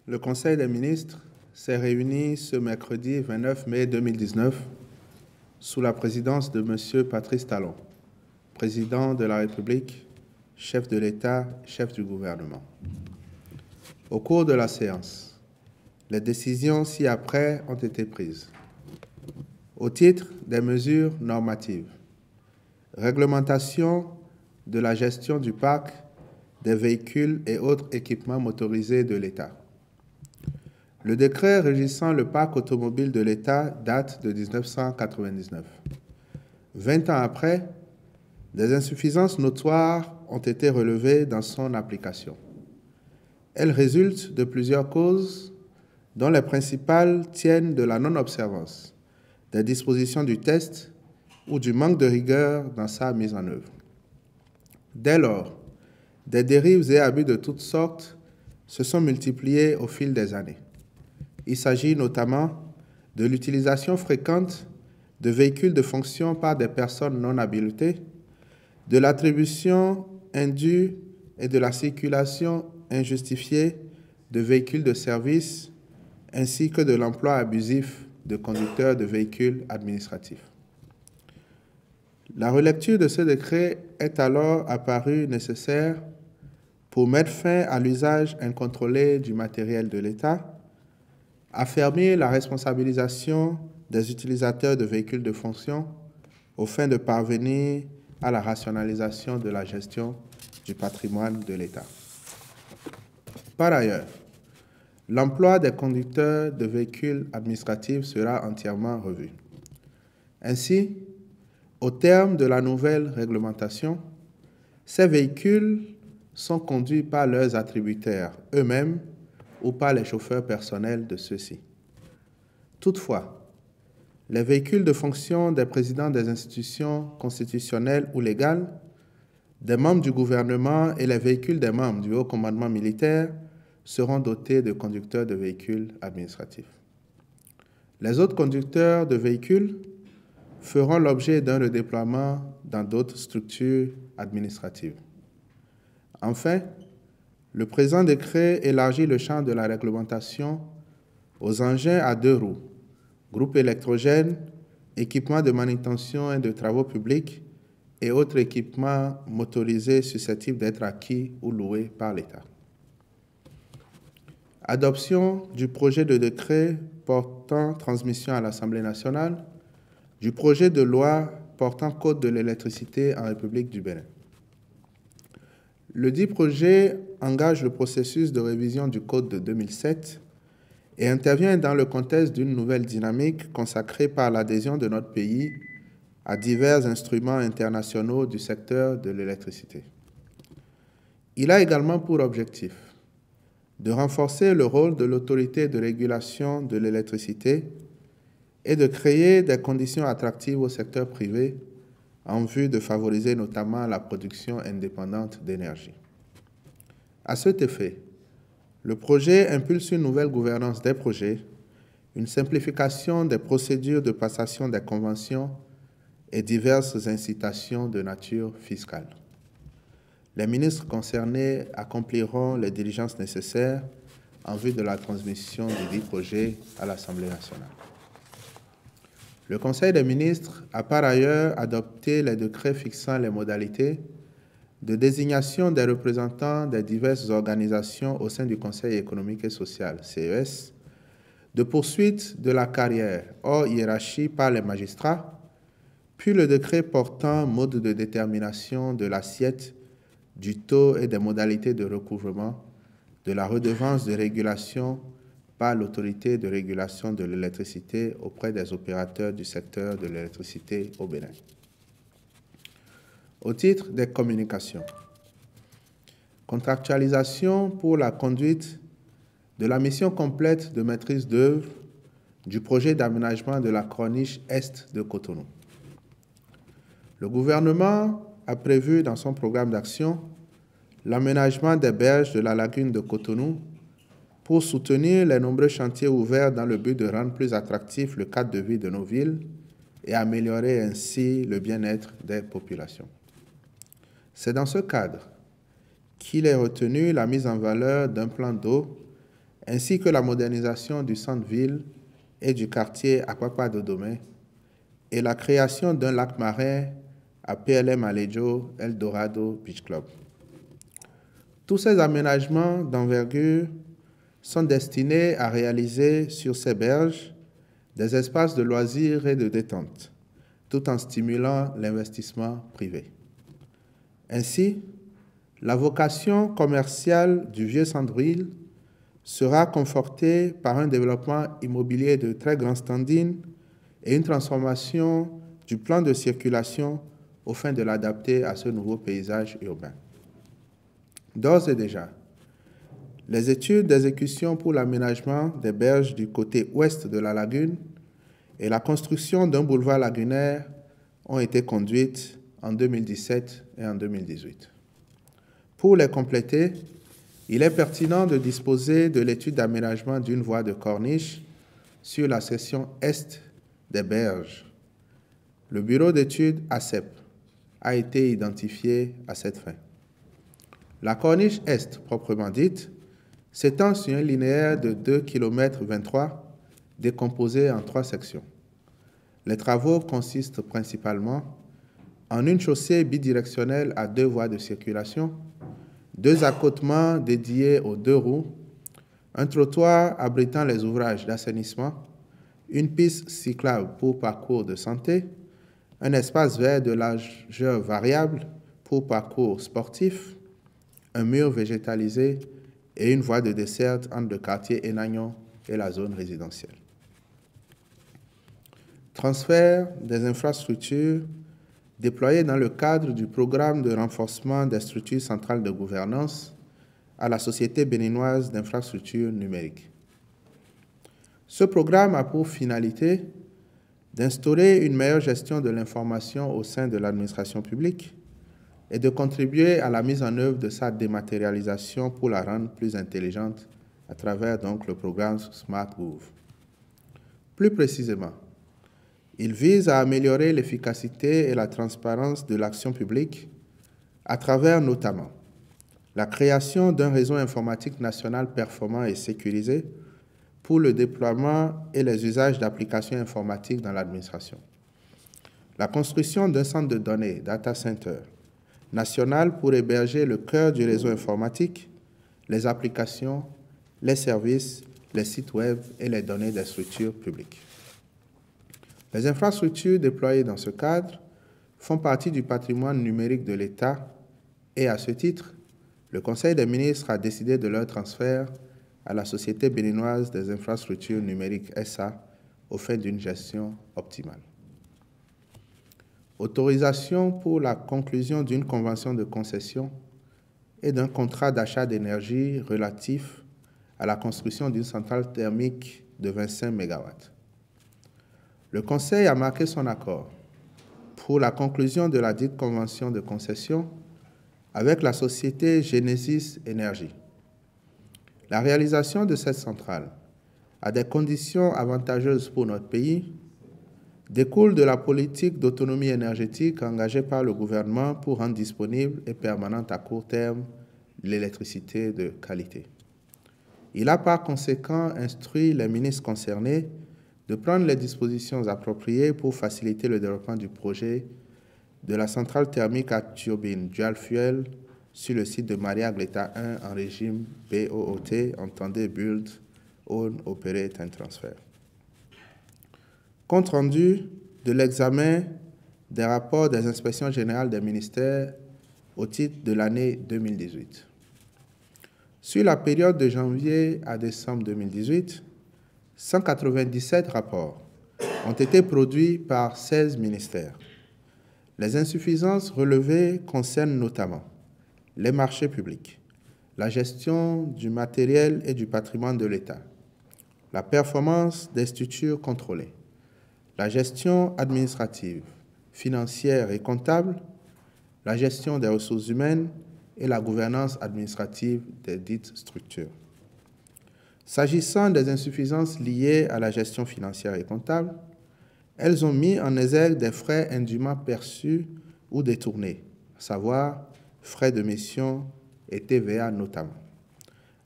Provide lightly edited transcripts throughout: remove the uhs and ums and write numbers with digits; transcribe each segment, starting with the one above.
Le Conseil des ministres s'est réuni ce mercredi 29 mai 2019 sous la présidence de M. Patrice Talon, président de la République, chef de l'État, chef du gouvernement. Au cours de la séance, les décisions ci-après ont été prises. Au titre des mesures normatives, réglementation de la gestion du parc des véhicules et autres équipements motorisés de l'État. Le décret régissant le parc automobile de l'État date de 1999. 20 ans après, des insuffisances notoires ont été relevées dans son application. Elles résultent de plusieurs causes, dont les principales tiennent de la non-observance des dispositions du test ou du manque de rigueur dans sa mise en œuvre. Dès lors, des dérives et abus de toutes sortes se sont multipliés au fil des années. Il s'agit notamment de l'utilisation fréquente de véhicules de fonction par des personnes non habilitées, de l'attribution indue et de la circulation injustifiée de véhicules de service, ainsi que de l'emploi abusif de conducteurs de véhicules administratifs. La relecture de ce décret est alors apparue nécessaire pour mettre fin à l'usage incontrôlé du matériel de l'État, affermir la responsabilisation des utilisateurs de véhicules de fonction aux fins de parvenir à la rationalisation de la gestion du patrimoine de l'État. Par ailleurs, l'emploi des conducteurs de véhicules administratifs sera entièrement revu. Ainsi, au terme de la nouvelle réglementation, ces véhicules sont conduits par leurs attributaires eux-mêmes ou par les chauffeurs personnels de ceux-ci. Toutefois, les véhicules de fonction des présidents des institutions constitutionnelles ou légales, des membres du gouvernement et les véhicules des membres du haut commandement militaire seront dotés de conducteurs de véhicules administratifs. Les autres conducteurs de véhicules feront l'objet d'un redéploiement dans d'autres structures administratives. Enfin, le présent décret élargit le champ de la réglementation aux engins à deux roues, groupes électrogènes, équipements de manutention et de travaux publics et autres équipements motorisés susceptibles d'être acquis ou loués par l'État. Adoption du projet de décret portant transmission à l'Assemblée nationale du projet de loi portant code de l'électricité en République du Bénin. Le dit projet engage le processus de révision du Code de 2007 et intervient dans le contexte d'une nouvelle dynamique consacrée par l'adhésion de notre pays à divers instruments internationaux du secteur de l'électricité. Il a également pour objectif de renforcer le rôle de l'autorité de régulation de l'électricité et de créer des conditions attractives au secteur privé en vue de favoriser notamment la production indépendante d'énergie. À cet effet, le projet impulse une nouvelle gouvernance des projets, une simplification des procédures de passation des conventions et diverses incitations de nature fiscale. Les ministres concernés accompliront les diligences nécessaires en vue de la transmission du dit projet à l'Assemblée nationale. Le Conseil des ministres a par ailleurs adopté les décrets fixant les modalités de désignation des représentants des diverses organisations au sein du Conseil économique et social, CES, de poursuite de la carrière hors hiérarchie par les magistrats, puis le décret portant mode de détermination de l'assiette, du taux et des modalités de recouvrement de la redevance de régulation par l'autorité de régulation de l'électricité auprès des opérateurs du secteur de l'électricité au Bénin. Au titre des communications, contractualisation pour la conduite de la mission complète de maîtrise d'œuvre du projet d'aménagement de la corniche est de Cotonou. Le gouvernement a prévu dans son programme d'action l'aménagement des berges de la lagune de Cotonou pour soutenir les nombreux chantiers ouverts dans le but de rendre plus attractif le cadre de vie de nos villes et améliorer ainsi le bien-être des populations. C'est dans ce cadre qu'il est retenu la mise en valeur d'un plan d'eau ainsi que la modernisation du centre-ville et du quartier Apapa Dodoma et la création d'un lac marin à PLM Alejo El Dorado Beach Club. Tous ces aménagements d'envergure sont destinés à réaliser sur ces berges des espaces de loisirs et de détente, tout en stimulant l'investissement privé. Ainsi, la vocation commerciale du vieux centre-ville sera confortée par un développement immobilier de très grand standing et une transformation du plan de circulation au fin de l'adapter à ce nouveau paysage urbain. D'ores et déjà, les études d'exécution pour l'aménagement des berges du côté ouest de la lagune et la construction d'un boulevard lagunaire ont été conduites en 2017 et en 2018. Pour les compléter, il est pertinent de disposer de l'étude d'aménagement d'une voie de corniche sur la section est des berges. Le bureau d'études ACEP a été identifié à cette fin. La corniche est, proprement dite, s'étend sur un linéaire de 2,23 km décomposé en 3 sections. Les travaux consistent principalement en une chaussée bidirectionnelle à 2 voies de circulation, 2 accotements dédiés aux 2 roues, un trottoir abritant les ouvrages d'assainissement, une piste cyclable pour parcours de santé, un espace vert de largeur variable pour parcours sportifs, un mur végétalisé et une voie de desserte entre le quartier Enagnon et la zone résidentielle. Transfert des infrastructures déployées dans le cadre du programme de renforcement des structures centrales de gouvernance à la Société béninoise d'infrastructures numériques. Ce programme a pour finalité d'instaurer une meilleure gestion de l'information au sein de l'administration publique et de contribuer à la mise en œuvre de sa dématérialisation pour la rendre plus intelligente à travers donc le programme SmartGov. Plus précisément, il vise à améliorer l'efficacité et la transparence de l'action publique à travers notamment la création d'un réseau informatique national performant et sécurisé pour le déploiement et les usages d'applications informatiques dans l'administration, la construction d'un centre de données, data center, national pour héberger le cœur du réseau informatique, les applications, les services, les sites web et les données des structures publiques. Les infrastructures déployées dans ce cadre font partie du patrimoine numérique de l'État et, à ce titre, le Conseil des ministres a décidé de leur transfert à la Société béninoise des infrastructures numériques SA au fin d'une gestion optimale. Autorisation pour la conclusion d'une convention de concession et d'un contrat d'achat d'énergie relatif à la construction d'une centrale thermique de 25 MW. Le Conseil a marqué son accord pour la conclusion de la dite convention de concession avec la société Genesis Energy. La réalisation de cette centrale, à des conditions avantageuses pour notre pays, découle de la politique d'autonomie énergétique engagée par le gouvernement pour rendre disponible et permanente à court terme l'électricité de qualité. Il a par conséquent instruit les ministres concernés de prendre les dispositions appropriées pour faciliter le développement du projet de la centrale thermique à turbine dual fuel sur le site de Maria Gleta 1 en régime BOOT, entendez Build, Own, Operate and Transfer. Compte rendu de l'examen des rapports des inspections générales des ministères au titre de l'année 2018. Sur la période de janvier à décembre 2018, 197 rapports ont été produits par 16 ministères. Les insuffisances relevées concernent notamment les marchés publics, la gestion du matériel et du patrimoine de l'État, la performance des structures contrôlées, la gestion administrative, financière et comptable, la gestion des ressources humaines et la gouvernance administrative des dites structures. S'agissant des insuffisances liées à la gestion financière et comptable, elles ont mis en exergue des frais indûment perçus ou détournés, à savoir frais de mission et TVA notamment,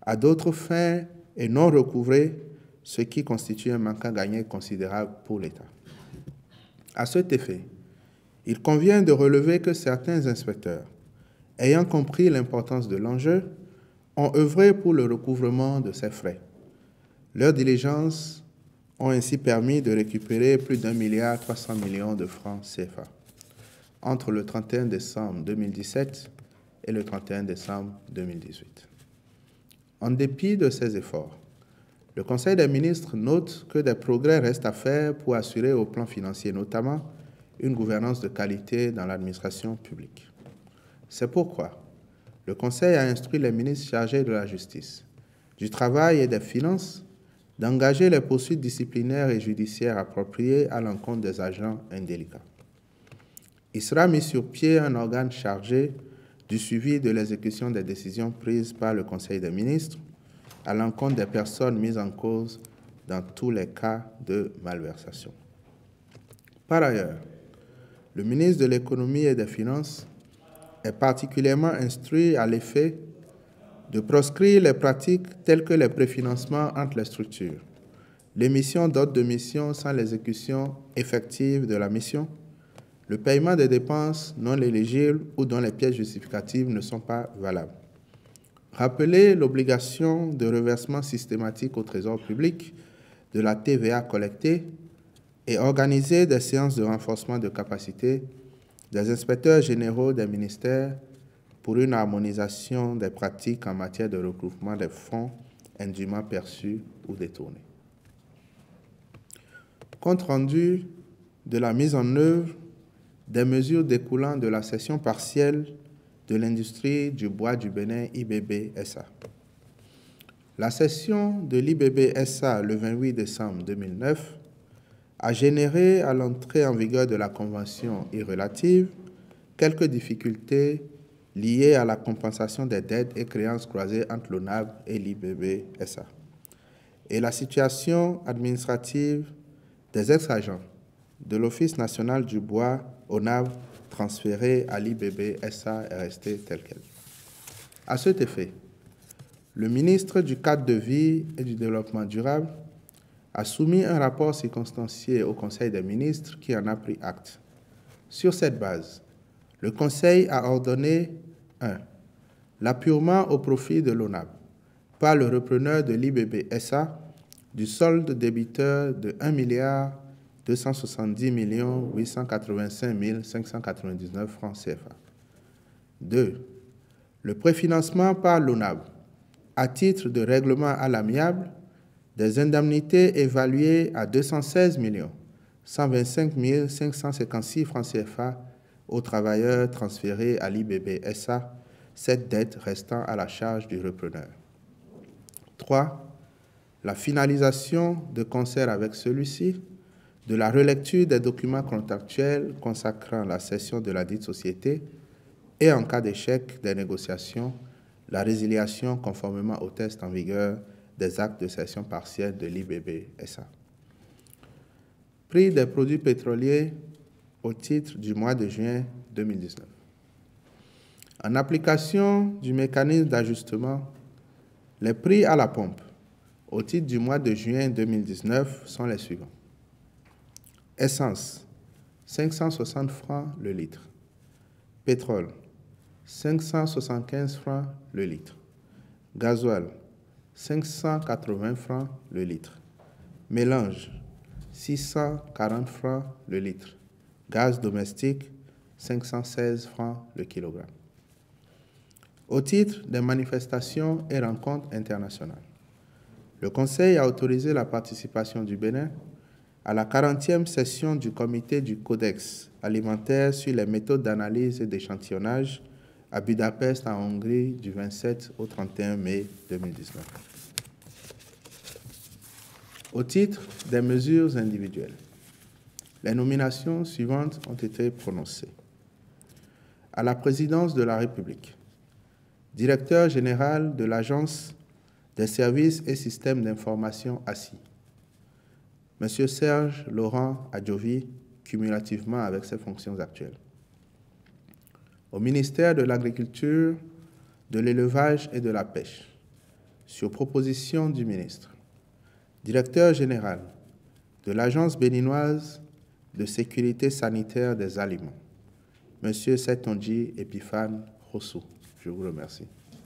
à d'autres fins et non recouvrés, ce qui constitue un manque à gagner considérable pour l'État. À cet effet, il convient de relever que certains inspecteurs, ayant compris l'importance de l'enjeu, ont œuvré pour le recouvrement de ces frais. Leurs diligences ont ainsi permis de récupérer plus d'1,3 milliard de francs CFA entre le 31 décembre 2017 et le 31 décembre 2018. En dépit de ces efforts, le Conseil des ministres note que des progrès restent à faire pour assurer au plan financier notamment une gouvernance de qualité dans l'administration publique. C'est pourquoi le Conseil a instruit les ministres chargés de la Justice, du Travail et des Finances d'engager les poursuites disciplinaires et judiciaires appropriées à l'encontre des agents indélicats. Il sera mis sur pied un organe chargé du suivi de l'exécution des décisions prises par le Conseil des ministres à l'encontre des personnes mises en cause dans tous les cas de malversation. Par ailleurs, le ministre de l'Économie et des Finances est particulièrement instruit à l'effet de proscrire les pratiques telles que les préfinancements entre les structures, l'émission d'ordres de mission sans l'exécution effective de la mission, le paiement des dépenses non éligibles ou dont les pièces justificatives ne sont pas valables. Rappeler l'obligation de reversement systématique au Trésor public de la TVA collectée et organiser des séances de renforcement de capacité des inspecteurs généraux des ministères pour une harmonisation des pratiques en matière de recouvrement des fonds indûment perçus ou détournés. Compte rendu de la mise en œuvre des mesures découlant de la cession partielle de l'industrie du bois du Bénin IBB SA. La cession de l'IBB SA le 28 décembre 2009 a généré à l'entrée en vigueur de la Convention relative quelques difficultés liées à la compensation des dettes et créances croisées entre l'ONAV et l'IBB SA et la situation administrative des ex-agents de l'Office national du bois ONAV transférés à l'IBB SA est restée telle qu'elle. À cet effet, le ministre du Cadre de vie et du Développement durable a soumis un rapport circonstancié au Conseil des ministres qui en a pris acte. Sur cette base, le Conseil a ordonné 1. L'appurement au profit de l'ONAV par le repreneur de l'IBB SA du solde débiteur de 1 270 885 599 francs CFA. 2. Le préfinancement par l'ONAV à titre de règlement à l'amiable des indemnités évaluées à 216 125 556 francs CFA aux travailleurs transférés à l'IBB SA, cette dette restant à la charge du repreneur. 3. La finalisation, de concert avec celui-ci, de la relecture des documents contractuels consacrant la cession de la dite société et, en cas d'échec des négociations, la résiliation conformément au test en vigueur des actes de cession partielle de l'IBB SA. Prix des produits pétroliers au titre du mois de juin 2019. En application du mécanisme d'ajustement, les prix à la pompe au titre du mois de juin 2019 sont les suivants. Essence, 560 francs le litre. Pétrole, 575 francs le litre. Gasoil, 580 francs le litre. Mélange, 640 francs le litre. Gaz domestique, 516 francs le kilogramme. Au titre des manifestations et rencontres internationales, le Conseil a autorisé la participation du Bénin à la 40e session du comité du Codex alimentaire sur les méthodes d'analyse et d'échantillonnage à Budapest, en Hongrie, du 27 au 31 mai 2019. Au titre des mesures individuelles, les nominations suivantes ont été prononcées. À la présidence de la République, directeur général de l'Agence des services et systèmes d'information ASSI, M. Serge Laurent Adjovi, cumulativement avec ses fonctions actuelles. Au ministère de l'Agriculture, de l'Élevage et de la Pêche, sur proposition du ministre. Directeur général de l'Agence béninoise de sécurité sanitaire des aliments, M. Setonji Epiphane Rossou. Je vous remercie.